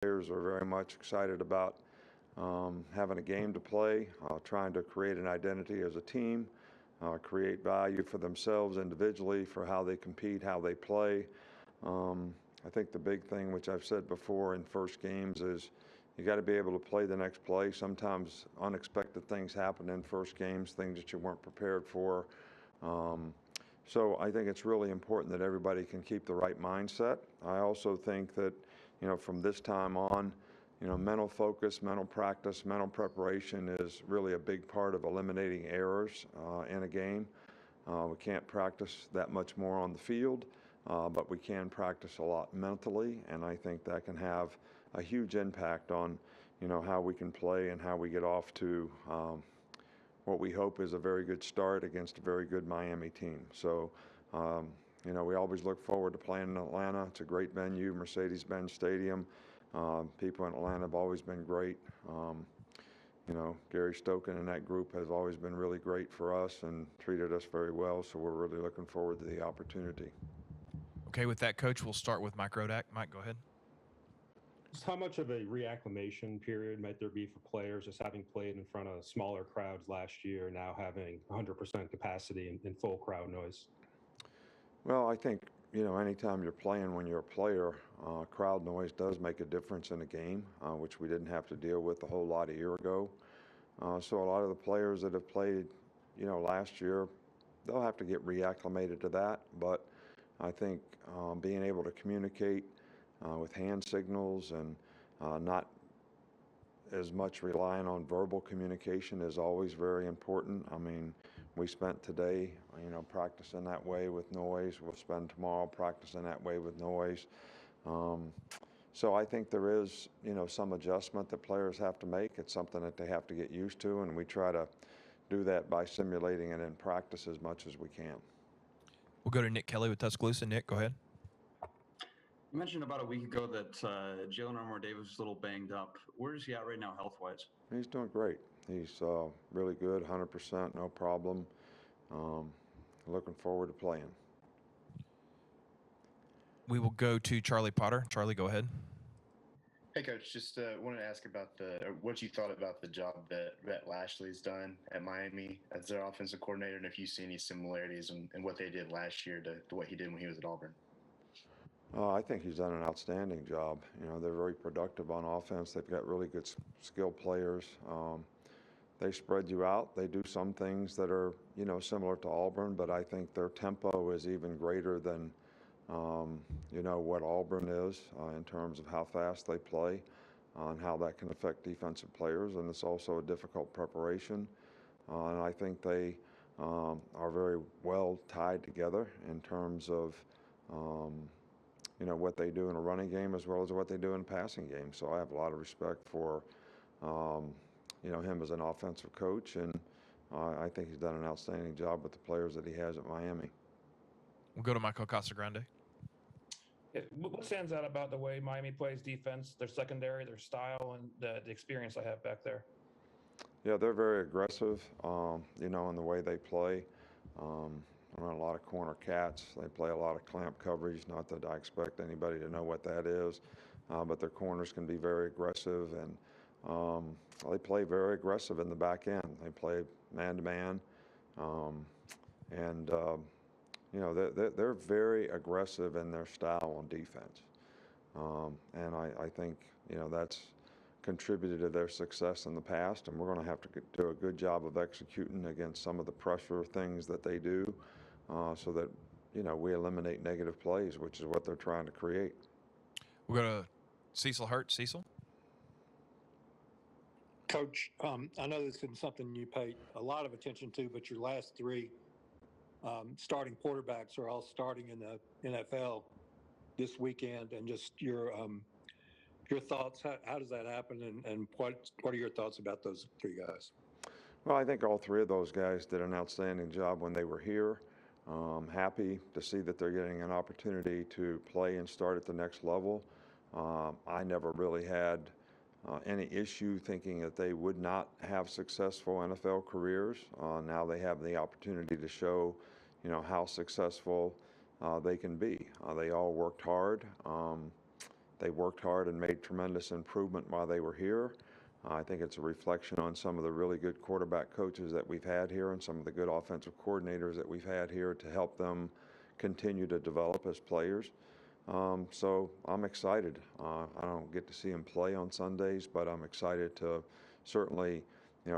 players are very much excited about having a game to play, trying to create an identity as a team, create value for themselves individually for how they compete, how they play. I think the big thing, which I've said before in first games, is you got to be able to play the next play. Sometimes unexpected things happen in first games, things that you weren't prepared for. Um, so I think it's really important that everybody can keep the right mindset. I also think that, from this time on, mental focus, mental practice, mental preparation is really a big part of eliminating errors in a game. We can't practice that much more on the field, but we can practice a lot mentally, and I think that can have a huge impact on, how we can play and how we get off to what we hope is a very good start against a very good Miami team. So, we always look forward to playing in Atlanta. It's a great venue, Mercedes-Benz Stadium. People in Atlanta have always been great. Gary Stoken and that group has always been really great for us and treated us very well, so we're really looking forward to the opportunity. Okay, with that, Coach, we'll start with Mike Rodak. Mike, go ahead. Just how much of a reacclimation period might there be for players just having played in front of smaller crowds last year, now having 100% capacity and full crowd noise? Well, I think, anytime you're playing when you're a player, crowd noise does make a difference in a game, which we didn't have to deal with a whole lot a year ago. So a lot of the players that have played, last year, they'll have to get reacclimated to that. But I think being able to communicate with hand signals and not as much relying on verbal communication is always very important. I mean, we spent today, practicing that way with noise. We'll spend tomorrow practicing that way with noise. So I think there is, some adjustment that players have to make. It's something that they have to get used to, and we try to do that by simulating it in practice as much as we can. We'll go to Nick Kelly with Tuscaloosa. Nick, go ahead. You mentioned about a week ago that Jalen Armour-Davis is a little banged up. Where is he at right now health-wise? He's doing great. He's really good, 100%, no problem. Looking forward to playing. We will go to Charlie Potter. Charlie, go ahead. Hey, Coach. Just wanted to ask about what you thought about the job that Rhett Lashley's done at Miami as their offensive coordinator, and if you see any similarities in what they did last year to what he did when he was at Auburn. I think he's done an outstanding job. They're very productive on offense. They've got really good skilled players. They spread you out. They do some things that are, similar to Auburn, but I think their tempo is even greater than, what Auburn is in terms of how fast they play and how that can affect defensive players. And it's also a difficult preparation. And I think they are very well tied together in terms of, what they do in a running game as well as what they do in a passing game. So I have a lot of respect for, him as an offensive coach, and I think he's done an outstanding job with the players that he has at Miami. We'll go to Michael Casagrande. What stands out about the way Miami plays defense, their secondary, their style, and the experience I have back there? Yeah, they're very aggressive, in the way they play. Run a lot of corner cats. They play a lot of clamp coverage. Not that I expect anybody to know what that is, but their corners can be very aggressive, and they play very aggressive in the back end. They play man-to-man, and they're very aggressive in their style on defense. And I think, that's contributed to their success in the past, and we're going to have to do a good job of executing against some of the pressure things that they do so that, we eliminate negative plays, which is what they're trying to create. We'll go to Cecil Hurt. Cecil? Coach, I know this isn't something you pay a lot of attention to, but your last three starting quarterbacks are all starting in the NFL this weekend, and just your thoughts. How does that happen, and what are your thoughts about those three guys? Well, I think all three of those guys did an outstanding job when they were here. Happy to see that they're getting an opportunity to play and start at the next level. I never really had any issue thinking that they would not have successful NFL careers. Now they have the opportunity to show, how successful they can be. They all worked hard They worked hard and made tremendous improvement while they were here. I think it's a reflection on some of the really good quarterback coaches that we've had here and some of the good offensive coordinators that we've had here to help them continue to develop as players. So I'm excited. I don't get to see them play on Sundays, but I'm excited to certainly,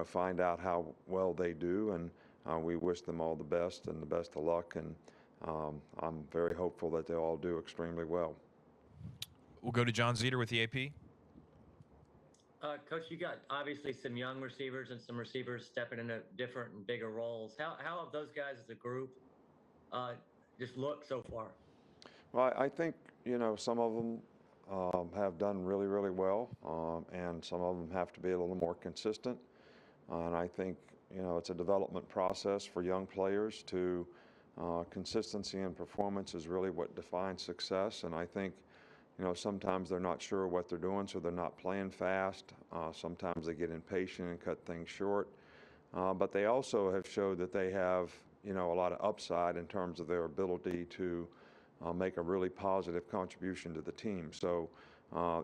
find out how well they do, and we wish them all the best and the best of luck. And I'm very hopeful that they'll all do extremely well. We'll go to John Zeter with the AP. Coach, you got obviously some young receivers and some receivers stepping into different and bigger roles. How have those guys as a group just looked so far? Well, I think, some of them have done really, really well, and some of them have to be a little more consistent. And I think, it's a development process for young players to consistency and performance is really what defines success. And I think, sometimes they're not sure what they're doing, so they're not playing fast. Sometimes they get impatient and cut things short. But they also have showed that they have, a lot of upside in terms of their ability to make a really positive contribution to the team. So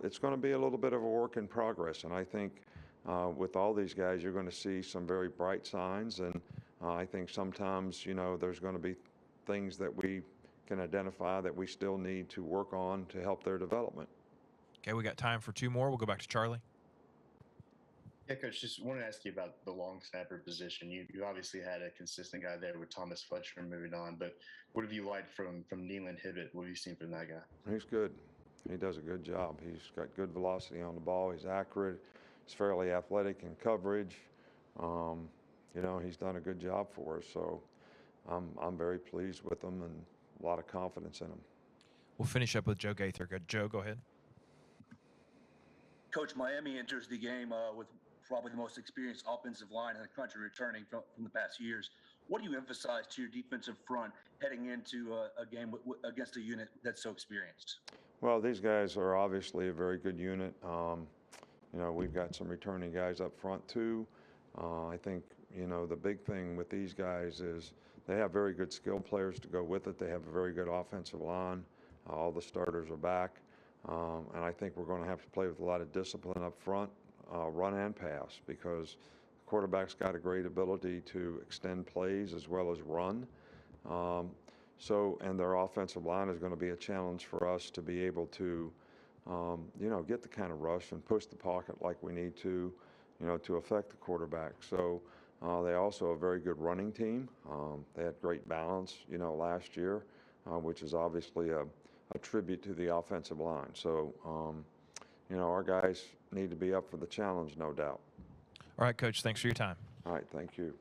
it's going to be a little bit of a work in progress. And I think with all these guys, you're going to see some very bright signs. And I think sometimes, there's going to be things that we can identify that we still need to work on to help their development. Okay, we got time for two more. We'll go back to Charlie. Yeah, Coach, just wanted to ask you about the long snapper position. You obviously had a consistent guy there with Thomas Fletcher moving on, but what have you liked from Nealon Hibbett? What have you seen from that guy? He's good. He does a good job. He's got good velocity on the ball. He's accurate. He's fairly athletic in coverage. He's done a good job for us. So I'm very pleased with him and a lot of confidence in him. We'll finish up with Joe Gaither. Joe, go ahead. Coach, Miami enters the game with probably the most experienced offensive line in the country returning from the past years. What do you emphasize to your defensive front heading into a game against a unit that's so experienced? Well, these guys are obviously a very good unit. We've got some returning guys up front too. I think, the big thing with these guys is they have very good skilled players to go with it. They have a very good offensive line. All the starters are back. And I think we're going to have to play with a lot of discipline up front, run and pass, because the quarterback's got a great ability to extend plays as well as run. And their offensive line is going to be a challenge for us to be able to, get the kind of rush and push the pocket like we need to affect the quarterback. So they also a very good running team. They had great balance, last year, which is obviously a tribute to the offensive line. So, our guys need to be up for the challenge, no doubt. All right, Coach, thanks for your time. All right, thank you.